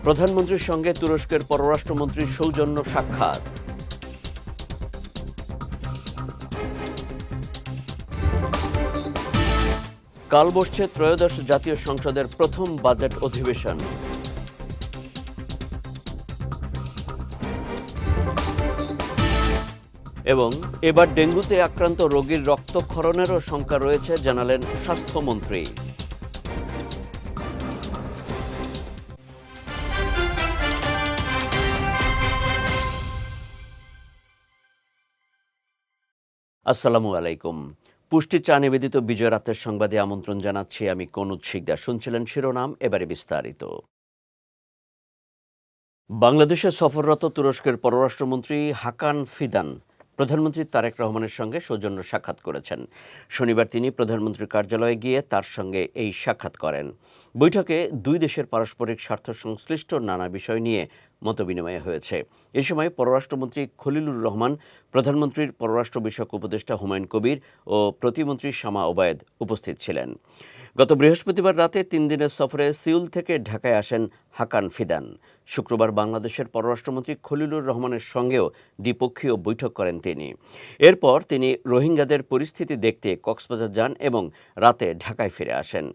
প্রধানমন্ত্রীর সঙ্গে তুরস্কের পররাষ্ট্রমন্ত্রীর সৌজন্য সাক্ষাৎ। কাল বসছে ত্রয়োদশ জাতীয় সংসদের প্রথম বাজেট অধিবেশন। এবং এবার ডেঙ্গুতে আক্রান্ত রোগীর রক্তক্ষরণেরও শঙ্কা রয়েছে জানালেন স্বাস্থ্যমন্ত্রী। আসসালামু আলাইকুম। পুষ্টি চা নিবেদিত বিজয় রাতের সংবাদে আমন্ত্রণ জানাচ্ছি আমি কনুজ শিকদার। শুনছিলেন শিরোনাম, এবারে বিস্তারিত। বাংলাদেশে সফররত তুরস্কের পররাষ্ট্রমন্ত্রী হাকান ফিদান প্রধানমন্ত্রী তারেক রহমানের সঙ্গে সৌজন্য সাক্ষাৎ করেছেন। শনিবার তিনি প্রধানমন্ত্রীর কার্যালয়ে গিয়ে তার সঙ্গে এই সাক্ষাৎ করেন। বৈঠকে দুই দেশের পারস্পরিক স্বার্থ সংশ্লিষ্ট নানা বিষয় নিয়ে মতবিনিময় হয়েছে। এ সময় পররাষ্ট্রমন্ত্রী খলিলুর রহমান, প্রধানমন্ত্রীর পররাষ্ট্র বিষয়ক উপদেষ্টা হুমায়ুন কবির ও প্রতিমন্ত্রী শামা ওবায়েদ উপস্থিত ছিলেন। গত বৃহস্পতিবার রাতে 3 দিনের সফরে সিউল থেকে ঢাকায় আসেন হাকান ফিদান। শুক্রবার বাংলাদেশের পররাষ্ট্রমন্ত্রী খলিলুর রহমানের সঙ্গেও দ্বিপক্ষীয় বৈঠক করেন তিনি। এরপর তিনি রোহিঙ্গাদের পরিস্থিতি দেখতে কক্সবাজার যান এবং রাতে ঢাকায় ফিরে আসেন।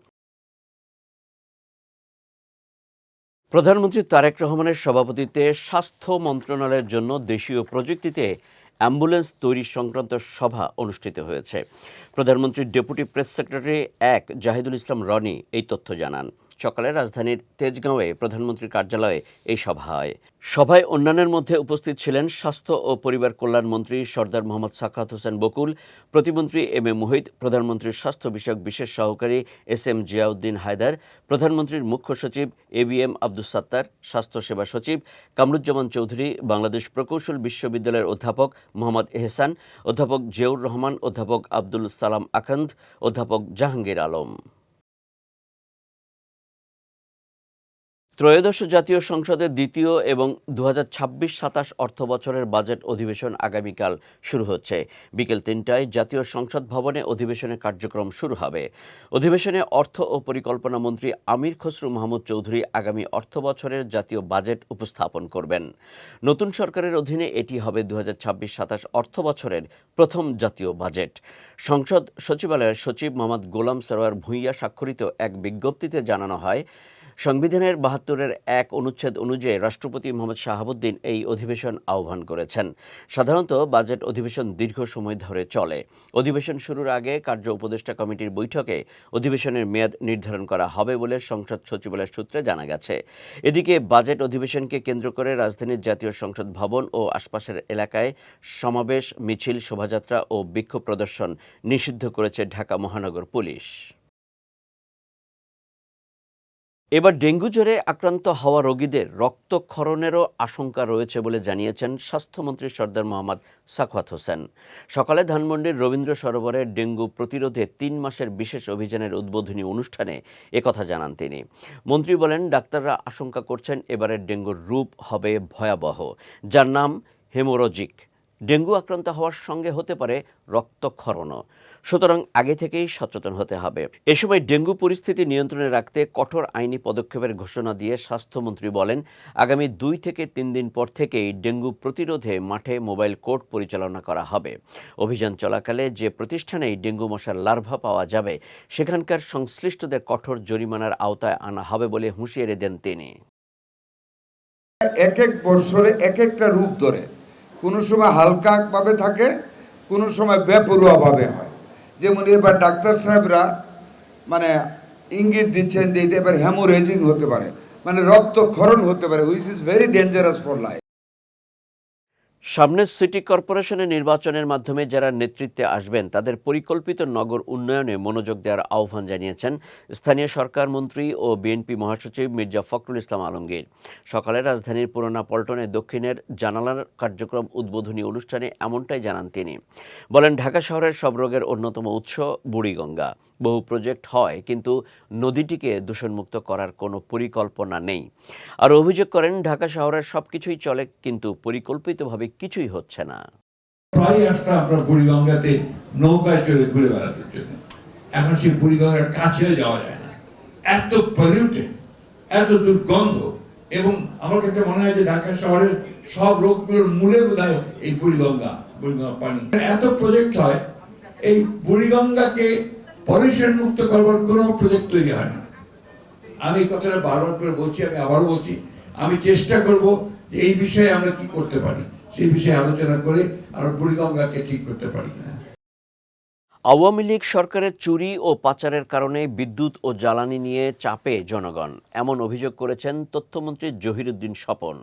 প্রধানমন্ত্রী তারেক রহমানের সভাপতিত্বে স্বাস্থ্য মন্ত্রণালয়ের জন্য দেশীয় প্রযুক্তিতে অ্যাম্বুলেন্স তৈরি সংক্রান্ত সভা অনুষ্ঠিত হয়েছে। প্রধানমন্ত্রীর ডেপুটি প্রেস সেক্রেটারি জাহিদুল ইসলাম রনি এই তথ্য জানান। সকালে রাজধানীর তেজগাঁওয়ে প্রধানমন্ত্রীর কার্যালয়ে এই সভা হয়। সভায় অন্যান্যের মধ্যে উপস্থিত ছিলেন স্বাস্থ্য ও পরিবার কল্যাণ মন্ত্রী সরদার মোহাম্মদ সাখাওয়াত হোসেন বকুল, প্রতিমন্ত্রী এম এ মুহিত, প্রধানমন্ত্রীর স্বাস্থ্য বিষয়ক বিশেষ সহকারী এস.এম. জিয়াউদ্দিন হায়দার, প্রধানমন্ত্রীর মুখ্য সচিব এ.বি.এম. আব্দুস সাত্তার, স্বাস্থ্যসেবা সচিব কামরুজ্জামান চৌধুরী, বাংলাদেশ প্রকৌশল বিশ্ববিদ্যালয়ের অধ্যাপক মোহাম্মদ এহসান, অধ্যাপক জিয়াউর রহমান, অধ্যাপক আব্দুল সালাম আকান্দ, অধ্যাপক জাহাঙ্গীর আলম। ত্রয়োদশ জাতীয় সংসদের দ্বিতীয় এবং 2026-27 অর্থবছরের বাজেট অধিবেশন আগামীকাল শুরু হচ্ছে। বিকেল 3টায় জাতীয় সংসদ ভবনে অধিবেশনের কার্যক্রম শুরু হবে। অধিবেশনে অর্থ ও পরিকল্পনা মন্ত্রী আমির খসরু মাহমুদ চৌধুরী আগামী অর্থবছরের জাতীয় বাজেট উপস্থাপন করবেন। নতুন সরকারের অধীনে এটি হবে 2026-27 অর্থবছরের প্রথম জাতীয় বাজেট। সংসদ সচিবালয়ের সচিব মোহাম্মদ গোলাম সরোয়ার ভূঁইয়া স্বাক্ষরিত এক বিজ্ঞপ্তিতে জানানো হয়, সংবিধানের 72-এর 1 অনুচ্ছেদ অনুযায়ী রাষ্ট্রপতি মোহাম্মদ শাহাবুদ্দিন এই অধিবেশন আহ্বান করেছেন। সাধারণত বাজেট অধিবেশন দীর্ঘ সময় ধরে চলে। অধিবেশন শুরুর আগে কার্য উপদেষ্টা কমিটির বৈঠকে অধিবেশনের মেয়াদ নির্ধারণ করা হবে বলে সংসদ সচিবালয়ের সূত্রে জানা গেছে। এদিকে বাজেট অধিবেশনকে কেন্দ্র করে রাজধানীর জাতীয় সংসদ ভবন ও আশপাশের এলাকায় সমাবেশ, মিছিল, শোভাযাত্রা ও বিক্ষোভ প্রদর্শন নিষিদ্ধ করেছে ঢাকা মহানগর পুলিশ। এবার ডেঙ্গু জ্বরে আক্রান্ত হওয়া রোগীদের রক্তক্ষরণেরও আশঙ্কা রয়েছে বলে জানিয়েছেন স্বাস্থ্যমন্ত্রী সরদার মোহাম্মদ সাখাওয়াত হোসেন। সকালে ধানমন্ডির রবীন্দ্র সরোবরে ডেঙ্গু প্রতিরোধে 3 মাসের বিশেষ অভিযানের উদ্বোধনী অনুষ্ঠানে একথা জানান তিনি। মন্ত্রী বলেন, ডাক্তাররা আশঙ্কা করছেন এবারের ডেঙ্গুর রূপ হবে ভয়াবহ, যার নাম হেমোরজিক। ডেঙ্গু আক্রান্ত হওয়ার সঙ্গে হতে পারে রক্তক্ষরণও, সুতরাং আগে থেকেই সচেতন হতে হবে। এ সময় ডেঙ্গু পরিস্থিতি নিয়ন্ত্রণে রাখতে কঠোর আইনি পদক্ষেপের ঘোষণা দিয়ে স্বাস্থ্যমন্ত্রী বলেন, আগামী 2 থেকে 3 দিন পর থেকেই ডেঙ্গু প্রতিরোধে মাঠে মোবাইল কোর্ট পরিচালনা করা হবে। অভিযান চলাকালে যে প্রতিষ্ঠানেই ডেঙ্গু মশার লার্ভা পাওয়া যাবে সেখানকার সংশ্লিষ্টদের কঠোর জরিমানার আওতায় আনা হবে বলে হুঁশিয়ারি দেন তিনি। এক এক বছরে এক একটা রূপ ধরে, কোনো সময় হালকাভাবে থাকে, কোনো সময় বেপরোয়াভাবে হয়। যেমন এবার ডাক্তার সাহেবরা ইঙ্গিত দিচ্ছেন যে এটা এবার হেমোরেজিং হতে পারে, রক্তক্ষরণ হতে পারে, which is very dangerous for life. সামনের সিটি কর্পোরেশনের নির্বাচনের মাধ্যমে যারা নেতৃত্বে আসবেন তাদের পরিকল্পিত নগর উন্নয়নে মনোযোগ দেওয়ার আহ্বান জানিয়েছেন স্থানীয় সরকার মন্ত্রী ও বিএনপি মহাসচিব মির্জা ফখরুল ইসলাম আলমগীর। সকালে রাজধানীর পুরানা পল্টনে দক্ষিণের জানালার কার্যক্রম উদ্বোধনী অনুষ্ঠানে এমনটাই জানান তিনি। বলেন, ঢাকা শহরের সব রোগের অন্যতম উৎস বুড়িগঙ্গা। বহু প্রজেক্ট হয়, কিন্তু নদীটিকে দূষণমুক্ত করার কোনো পরিকল্পনা নেই। আর অভিযোগ করেন, ঢাকা শহরের সবকিছুই চলে, কিন্তু পরিকল্পিতভাবে কিছুই হচ্ছে না। প্রায় আসতাম আমরা বুড়িগঙ্গাতে নৌকায় চড়ে ঘুরে বেড়ানোর জন্য, এখন সেই বুড়িগঙ্গার কাছেও যাওয়া যায় না। এত পলিউটেড, এত দুর্গন্ধ, এবং আমার কাছে মনে হয় যে ঢাকা শহরের সব রোগগুলোর মূলে বোধহয় এই বুড়িগঙ্গা পানি। এত প্রজেক্ট হয়, এই বুড়িগঙ্গাকে পলিউশন মুক্ত করবার কোনো প্রজেক্ট তৈরি হয় না। আমি এই কথাটা বারবার করে বলছি, আমি আবারও বলছি, আমি চেষ্টা করব যে এই বিষয়ে আমরা কি করতে পারি, সেই বিষয়ে আলোচনা করে আমরা বুড়িগঙ্গাকে ঠিক করতে পারি কিনা। আওয়ামী লীগ সরকারের চুরি ও পাচারের কারণে বিদ্যুৎ ও জ্বালানি নিয়ে চাপে জনগণ, এমন অভিযোগ করেছেন তথ্যমন্ত্রী জহিরুদ্দিন স্বপন।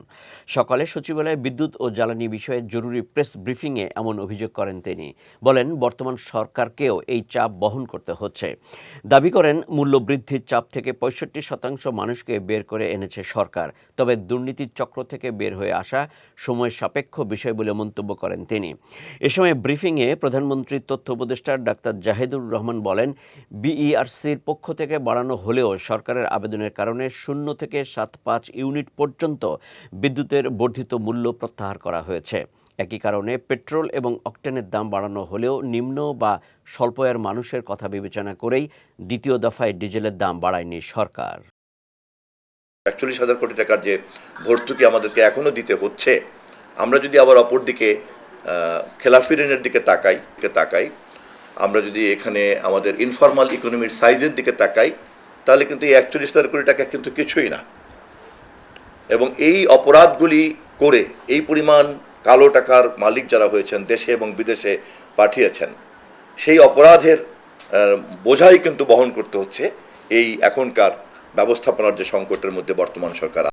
সকালে সচিবালয়ে বিদ্যুৎ ও জ্বালানি বিষয়ে জরুরি প্রেস ব্রিফিংয়ে এমন অভিযোগ করেন তিনি। বলেন, বর্তমান সরকারকেও এই চাপ বহন করতে হচ্ছে। দাবি করেন, মূল্যবৃদ্ধির চাপ থেকে 65% মানুষকে বের করে এনেছে সরকার। তবে দুর্নীতির চক্র থেকে বের হয়ে আসা সময় সাপেক্ষ বিষয় বলে মন্তব্য করেন তিনি। এ সময় ব্রিফিংয়ে প্রধানমন্ত্রীর তথ্য উপদেষ্টা ডাক্তার জাহিদুর রহমান বলেন, বিইআরসির পক্ষ থেকে বাড়ানো হলেও সরকারের আবেদনের কারণে 0 থেকে 7.5 ইউনিট পর্যন্ত বিদ্যুতের বর্ধিত মূল্য প্রত্যাহার করা হয়েছে। একই কারণে পেট্রোল এবং অকটেনের দাম বাড়ানো হলেও নিম্ন বা স্বল্প আয়ের মানুষের কথা বিবেচনা করেই দ্বিতীয় দফায় ডিজেলের দাম বাড়ায়নি সরকার। 41,000 কোটি টাকার যে ভর্তুকি আমাদেরকে এখনো দিতে হচ্ছে, আমরা যদি আবার অপরদিকে খেলাফি ঋণের দিকে তাকাই, আমরা যদি এখানে আমাদের ইনফর্মাল ইকোনমির সাইজের দিকে তাকাই, তাহলে কিন্তু এই 41,000 কোটি টাকা কিন্তু কিছুই না। এবং এই অপরাধগুলি করে এই পরিমাণ কালো টাকার মালিক যারা হয়েছেন, দেশে এবং বিদেশে পাঠিয়েছেন, সেই অপরাধের বোঝাই কিন্তু বহন করতে হচ্ছে এই এখনকার ব্যবস্থাপনার যে সংকটের মধ্যে বর্তমান সরকার।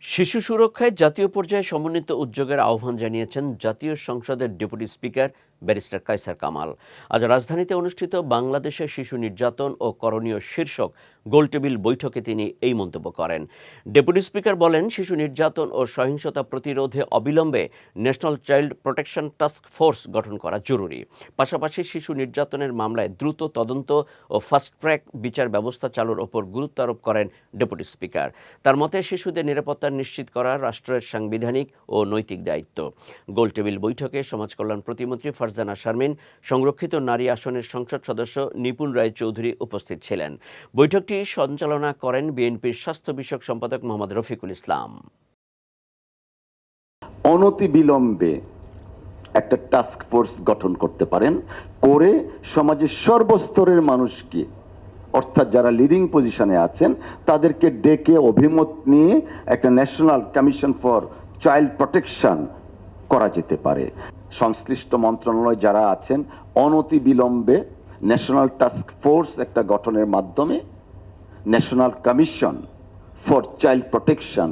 শিশু সুরক্ষায় জাতীয় পর্যায়ে সমন্বিত উদ্যোগের আহ্বান জানিয়েছেন জাতীয় সংসদের deputy speaker barrister Kaiser Kamal. আজ রাজধানীতে অনুষ্ঠিত বাংলাদেশের শিশু নির্যাতন ও করণীয় শীর্ষক গোলটেবিল বৈঠকে তিনি এই মন্তব্য করেন। ডেপুটি স্পিকার বলেন, শিশু নির্যাতন ও সহিংসতা প্রতিরোধে অবিলম্বে national child protection task force গঠন করা জরুরি। পাশাপাশি শিশু নির্যাতনের মামলায় দ্রুত তদন্ত ও ফাস্ট ট্র্যাক বিচার ব্যবস্থা চালুর ওপর গুরুত্ব আরোপ করেন ডেপুটি স্পিকার। তার মতে, শিশুদের নিরাপত্তা নিশ্চিত করা রাষ্ট্রের সাংবিধানিক ও নৈতিক দায়িত্ব। গোলটেবিল বৈঠকে সমাজ কল্যাণ প্রতিমন্ত্রী ফারজানা শারমিন, সংরক্ষিত নারী আসনের সংসদ সদস্য নিপুণ রায় চৌধুরী উপস্থিত ছিলেন। বৈঠকটি সঞ্চালনা করেন বিএনপির স্বাস্থ্য বিষয়ক সম্পাদক মোহাম্মদ রফিকুল ইসলাম। অনতিবিলম্বে একটা টাস্ক ফোর্স গঠন করতে পারেন, করে সমাজের সর্বস্তরের মানুষকে, অর্থাৎ যারা লিডিং পজিশনে আছেন, তাদেরকে ডেকে অভিমত নিয়ে একটা national commission for child protection করা যেতে পারে। সংশ্লিষ্ট মন্ত্রণালয় যারা আছেন, অনতিবিলম্বে ন্যাশনাল টাস্ক ফোর্স একটা গঠনের মাধ্যমে national commission for child protection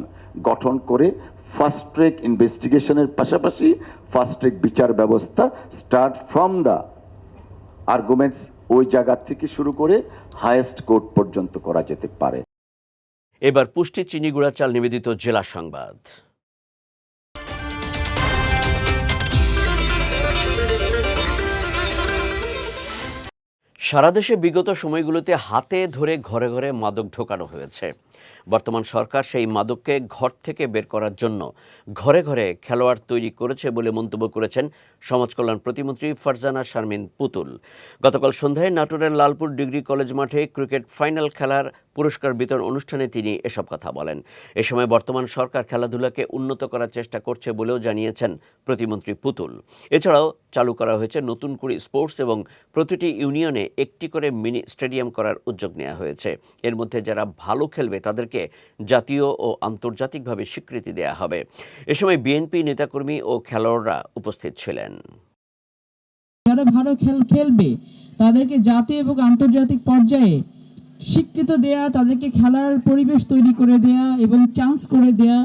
গঠন করে ফাস্ট ট্র্যাক ইনভেস্টিগেশনের পাশাপাশি ফাস্ট ট্র্যাক বিচার ব্যবস্থা স্টার্ট ফ্রম দ্য আর্গুমেন্টস ওই জায়গা থেকে শুরু করে হাইয়েস্ট কোর্ট পর্যন্ত করা যেতে পারে। এবার পুষ্টি চিনিগুড়া চাল নিবেদিত জেলা সংবাদ। সারা দেশে বিগত সময়গুলোতে হাতে ধরে ঘরে ঘরে মাদক ঢোকানো হয়েছে। বর্তমান সরকার সেই মাদককে ঘর থেকে বের করার জন্য ঘরে ঘরে খেলোয়াড় তৈরি করেছে বলে মন্তব্য করেছেন সমাজ কল্যাণ প্রতিমন্ত্রী ফারজানা শারমিন পুতুল। গতকাল সন্ধ্যায় নাটোরের লালপুর ডিগ্রি কলেজ মাঠে ক্রিকেট ফাইনাল খেলার পুরস্কার বিতরণ অনুষ্ঠানে তিনি এসব কথা বলেন। এ সময় বর্তমান সরকার খেলাধুলাকে উন্নত করার চেষ্টা করছে বলেও জানিয়েছেন প্রতিমন্ত্রী পুতুল। এছাড়াও চালু করা হয়েছে নতুন করে স্পোর্টস এবং প্রতিটি ইউনিয়নে একটি করে মিনি স্টেডিয়াম করার উদ্যোগ নেওয়া হয়েছে। এর মধ্যে যারা ভালো খেলবে তাদেরকে জাতীয় ও আন্তর্জাতিকভাবে স্বীকৃতি দেওয়া হবে। এ সময় বিএনপি নেতাকর্মী ও খেলোয়াড়রা উপস্থিত ছিলেন। যারা ভালো খেলবে তাদেরকে জাতীয় এবং আন্তর্জাতিক পর্যায়ে স্বীকৃত দেয়া, তাদেরকে খেলার পরিবেশ তৈরি করে দেয়া এবং চান্স করে দেয়া,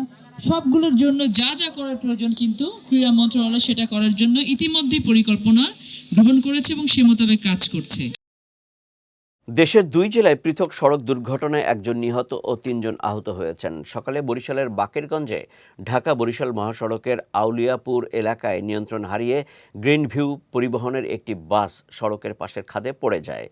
সবগুলোর জন্য যা যা করার প্রয়োজন কিন্তু ক্রীড়া মন্ত্রণালয় সেটা করার জন্য ইতিমধ্যেই পরিকল্পনা গ্রহণ করেছে এবং সে মোতাবেক কাজ করছে। দেশের 2 জেলায় পৃথক সড়ক দুর্ঘটনায় 1 জন নিহত ও 3 জন আহত হয়েছেন। সকালে বরিশালের বাকেরগঞ্জে ঢাকা বরিশাল মহাসড়কের আউলিয়াপুর এলাকায় নিয়ন্ত্রণ হারিয়ে গ্রিন ভিউ পরিবহনের একটি বাস সড়কের পাশের খাদে পড়ে যায়।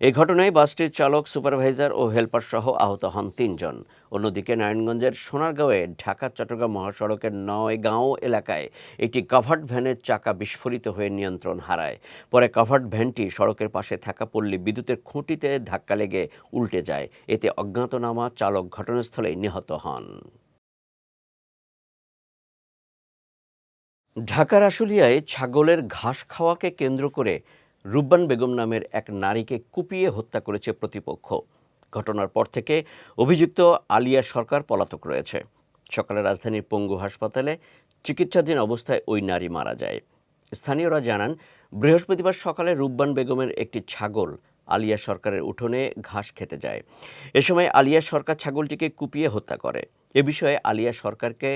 এই ঘটনায় বাসটির চালক, সুপারভাইজার ও হেলপার সহ আহত হন 3 জন। অন্যদিকে নারায়ণগঞ্জের সোনারগাঁওয়ে ঢাকা চট্টগ্রাম মহাসড়কের নয়গাঁও এলাকায় একটি কাভার্ড ভ্যানের চাকা বিস্ফোরিত হয়ে নিয়ন্ত্রণ হারায়। পরে কাভার্ড ভ্যানটি সড়কের পাশে থাকা পল্লী বিদ্যুতের খুঁটিতে ধাক্কা লেগে উল্টে যায়। এতে অজ্ঞাতনামা চালক ঘটনাস্থলেই নিহত হন। ঢাকার আশুলিয়ায় ছাগলের ঘাস খাওয়াকে কেন্দ্র করে রুব্বান বেগম নামের এক নারীকে কুপিয়ে হত্যা করেছে প্রতিপক্ষ। ঘটনার পর থেকে অভিযুক্ত আলিয়া সরকার পলাতক রয়েছে। সকালে রাজধানীর পঙ্গু হাসপাতালে চিকিৎসাধীন অবস্থায় ওই নারী মারা যায়। স্থানীয়রা জানান, বৃহস্পতিবার সকালে রুব্বান বেগমের একটি ছাগল আলিয়া সরকারের উঠোনে ঘাস খেতে যায়। এ সময় আলিয়া সরকার ছাগলটিকে কুপিয়ে হত্যা করে। এ বিষয়ে আলিয়া সরকারকে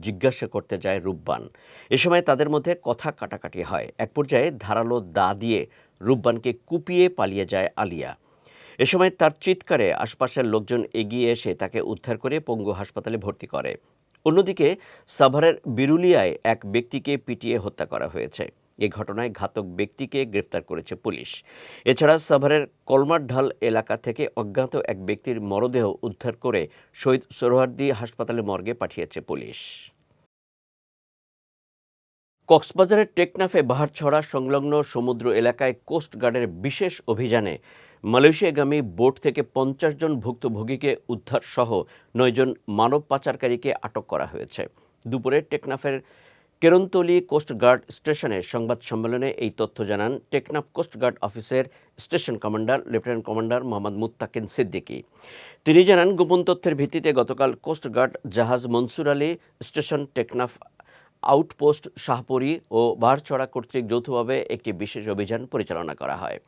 জিজ্ঞাসা করতে যায় রুব্বান। এ সময় তাদের মধ্যে কথা কাটাকাটি হয়। এক পর্যায়ে ধারালো দা দিয়ে রুব্বানকে কুপিয়ে পালিয়ে যায় আলিয়া। এ সময় তার চিৎকারে আশপাশের লোকজন এগিয়ে এসে তাকে উদ্ধার করে পঙ্গু হাসপাতালে ভর্তি করে। অন্যদিকে সাভারের বিরুলিয়ায় এক ব্যক্তিকে পিটিয়ে হত্যা করা হয়েছে। এ ঘটনায় ঘাতক ব্যক্তিকে গ্রেফতার করেছে পুলিশ। এছাড়া সাভারের কলমারঢাল এলাকা থেকে অজ্ঞাত এক ব্যক্তির মরদেহ উদ্ধার করে শহীদ সোহরাওয়ার্দী হাসপাতালে মর্গে পাঠিয়েছে পুলিশ। কক্সবাজারের টেকনাফে বাহারছড়া সংলগ্ন সমুদ্র এলাকায় কোস্টগার্ডের বিশেষ অভিযানে মালয়েশিয়াগামী বোট থেকে 50 জন ভুক্তভোগীকে উদ্ধার সহ 9 জন মানব পাচারকারীকে আটক করা হয়েছে। দুপুরে টেকনাফের কেরন্তলি কোস্টগার্ড স্টেশনের সংবাদ সম্মেলনে এই তথ্য জানান টেকনাফ কোস্টগার্ড অফিসের station commander lieutenant commander Mohammad মুত্তাকিন সিদ্দিকী। তিনি জানান, গোপন তথ্যের ভিত্তিতে গতকাল কোস্টগার্ড জাহাজ মনসুর আলী স্টেশন, টেকনাফ আউটপোস্ট শাহপরী ও বাহারছড়া কর্তৃক যৌথভাবে একটি বিশেষ অভিযান পরিচালনা করা হয়।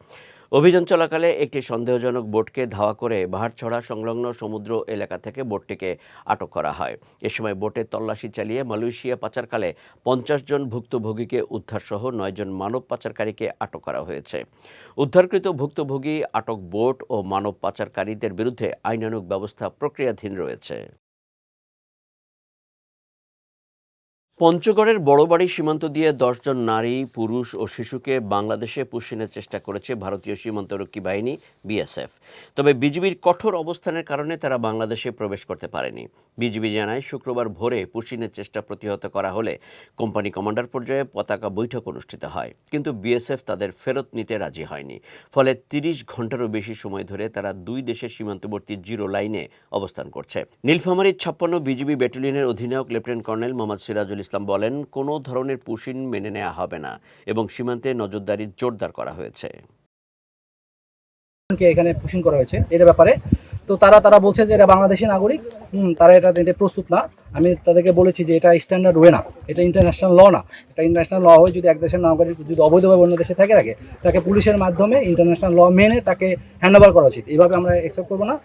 অভিযান চলাকালে একটি সন্দেহজনক বোটকে ধাওয়া করে বাহারছড়া সংলগ্ন সমুদ্র এলাকা থেকে বোটটিকে আটক করা হয়। এ সময় বোটে তল্লাশি চালিয়ে মালয়েশিয়া পাচারকালে 50 জন ভুক্তভোগীকে উদ্ধারসহ 9 জন মানব পাচারকারীকে আটক করা হয়েছে। উদ্ধারকৃত ভুক্তভোগী, আটক বোট ও মানব পাচারকারীদের বিরুদ্ধে আইনানুগ ব্যবস্থা প্রক্রিয়াধীন রয়েছে। পঞ্চগড়ের বড়বাড়ি সীমান্ত দিয়ে 10 জন নারী, পুরুষ ও শিশুকে বাংলাদেশে পুষিনের চেষ্টা করেছে ভারতীয় সীমান্তরক্ষী বাহিনী বিএসএফ। তবে বিজিবির কঠোর অবস্থানের কারণে তারা বাংলাদেশে প্রবেশ করতে পারেনি। বিজিবি জানায়, শুক্রবার ভোরে পুষিনের চেষ্টা প্রতিহত করা হলে কোম্পানি কমান্ডার পর্যায়ে পতাকা বৈঠক অনুষ্ঠিত হয়, কিন্তু বিএসএফ তাদের ফেরত নিতে রাজি হয়নি। ফলে 30 ঘন্টারও বেশি সময় ধরে তারা দুই দেশের সীমান্তবর্তী জিরো লাইনে অবস্থান করছে। নীলফামারীর 56 বিজিবি ব্যাটালিয়নের অধিনায়ক লেফটেন্যান্ট কর্নেল মোহাম্মদ সিরাজুল ইসলাম বলেন, কোনো ধরনের পুশিন মেনে নেওয়া হবে না এবং সীমান্তে নজরদারি জোরদার করা হয়েছে। এখানে পুশিং করা হয়েছে এর ব্যাপারে, তো তারা বলছে যে এটা বাংলাদেশি নাগরিক, তারা এটা দিতে প্রস্তুত না। আমি তাদেরকে বলেছি যে এটা স্ট্যান্ডার্ড ওয়ে না, এটা ইন্টারন্যাশনাল ল না। এটা ইন্টারন্যাশনাল ল হয় যদি এক দেশের নাগরিক যদি অবৈধভাবে অন্য দেশে থাকে তাকে পুলিশের মাধ্যমে ইন্টারন্যাশনাল ল মেনে তাকে হ্যান্ড ওভার করা উচিত। এইভাবে আমরা অ্যাকসেপ্ট করবো না।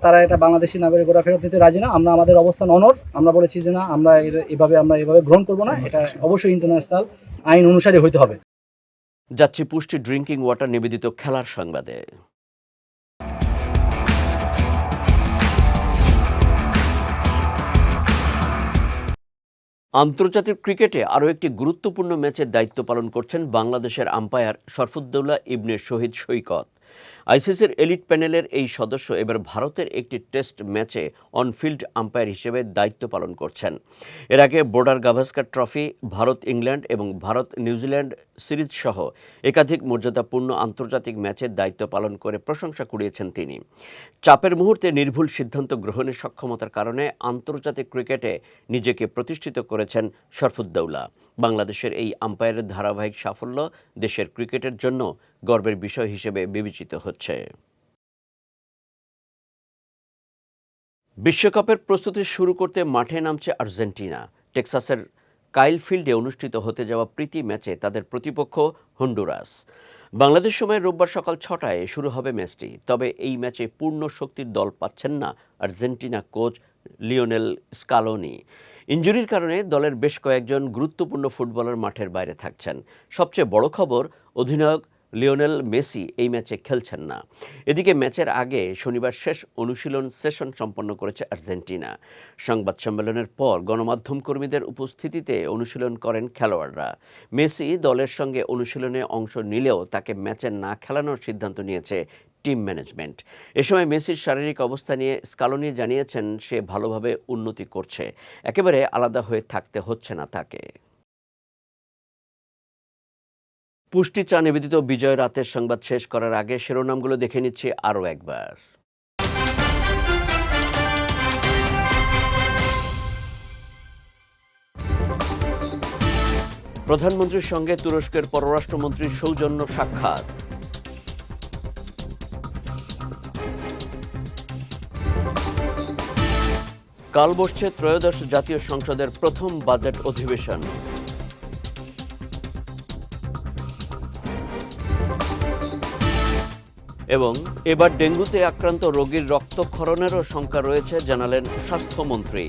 তারা এটা বাংলাদেশি নাগরিক ওরা ফেরত নিতে রাজি না। আমরা আমাদের অবস্থান অনড়। আমরা বলেছি যে না, আমরা এভাবে গ্রহণ করবো না। এটা অবশ্যই ইন্টারন্যাশনাল আইন অনুসারে হইতে হবে। যাচ্ছি পুষ্টি ড্রিঙ্কিং ওয়াটার নিবেদিত খেলার সংবাদে। আন্তর্জাতিক ক্রিকেটে আরও একটি গুরুত্বপূর্ণ ম্যাচের দায়িত্ব পালন করছেন বাংলাদেশের আম্পায়ার শরফুদ্দৌলা ইবনে শহীদ সৈকত। আইসিসির এলিট প্যানেলের এই সদস্য এবার ভারতের একটি টেস্ট ম্যাচে অনফিল্ড আম্পায়ার হিসেবে দায়িত্ব পালন করছেন। এর আগে border Gavaskar trophy, Bharat England এবং ভারত নিউজিল্যান্ড সিরিজ সহ একাধিক মর্যাদাপূর্ণ আন্তর্জাতিক ম্যাচের দায়িত্ব পালন করে প্রশংসা কুড়িয়েছেন তিনি। চাপের মুহূর্তে নির্ভুল সিদ্ধান্ত গ্রহণের সক্ষমতার কারণে আন্তর্জাতিক ক্রিকেটে নিজেকে প্রতিষ্ঠিত করেছেন শরফুদ্দৌলা। বাংলাদেশের এই আম্পায়ারের ধারাবাহিক সাফল্য দেশের ক্রিকেটের জন্য গর্বের বিষয় হিসেবে বিবেচিত হচ্ছে। বিশ্বকাপের প্রস্তুতি শুরু করতে মাঠে নামছে আর্জেন্টিনা। টেক্সাসের কাইল ফিল্ডে অনুষ্ঠিত হতে যাওয়া প্রীতি ম্যাচে তাদের প্রতিপক্ষ হন্ডুরাস। বাংলাদেশ সময় রোববার সকাল 6টায় শুরু হবে ম্যাচটি। তবে এই ম্যাচে পূর্ণ শক্তির দল পাচ্ছেন না আর্জেন্টিনা কোচ লিওনেল স্কালোনি। ইনজুরির কারণে দলের বেশ কয়েকজন গুরুত্বপূর্ণ ফুটবলার মাঠের বাইরে থাকছেন। সবচেয়ে বড় খবর, অধিনায়ক লিওনেল মেসি এই ম্যাচে খেলছেন না। এদিকে ম্যাচের আগে শনিবার শেষ অনুশীলন সেশন সম্পন্ন করেছে আর্জেন্টিনা। সংবাদ সম্মেলনের পর গণমাধ্যম কর্মীদের উপস্থিতিতে অনুশীলন করেন খেলোয়াড়রা। মেসি দলের সঙ্গে অনুশীলনে অংশ নিলেও তাকে ম্যাচে না খেলানোর সিদ্ধান্ত নিয়েছে টিম ম্যানেজমেন্ট। এ সময় মেসির শারীরিক অবস্থা নিয়ে স্কালোনি জানিয়েছেন, সে ভালোভাবে উন্নতি করছে, একেবারে আলাদা হয়ে থাকতে হচ্ছে না তাকে। পুষ্টি চা নিবেদিত বিজয় রাতের সংবাদ শেষ করার আগে শিরোনামগুলো দেখে নিচ্ছি আরও একবার। প্রধানমন্ত্রীর সঙ্গে তুরস্কের পররাষ্ট্রমন্ত্রীর সৌজন্য সাক্ষাৎ। কাল বসছে ত্রয়োদশ জাতীয় সংসদের প্রথম বাজেট অধিবেশন। এবং এবার ডেঙ্গুতে আক্রান্ত রোগীর রক্তক্ষরণেরও শঙ্কা রয়েছে জানালেন স্বাস্থ্যমন্ত্রী।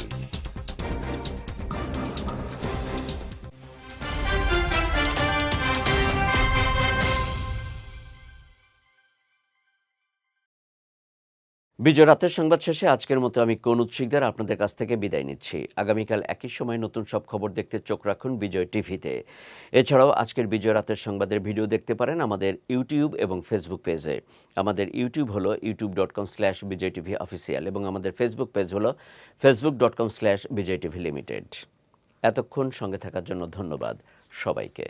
বিজয় রাতের সংবাদ শেষে আজকের মতো আমি কনুদ শিকদার আপনাদের কাছ থেকে বিদায় নিচ্ছি। আগামীকাল একই সময় নতুন সব খবর দেখতে চোখ রাখুন বিজয় টিভিতে। এছাড়াও আজকের বিজয় রাতের সংবাদের ভিডিও দেখতে পারেন আমাদের ইউটিউব এবং ফেসবুক পেজে। আমাদের ইউটিউব হলো youtube.com/bijtvofficial এবং আমাদের ফেসবুক পেজ হলো facebook.com/bijtvlimited। এতক্ষণ সঙ্গে থাকার জন্য ধন্যবাদ সবাইকে।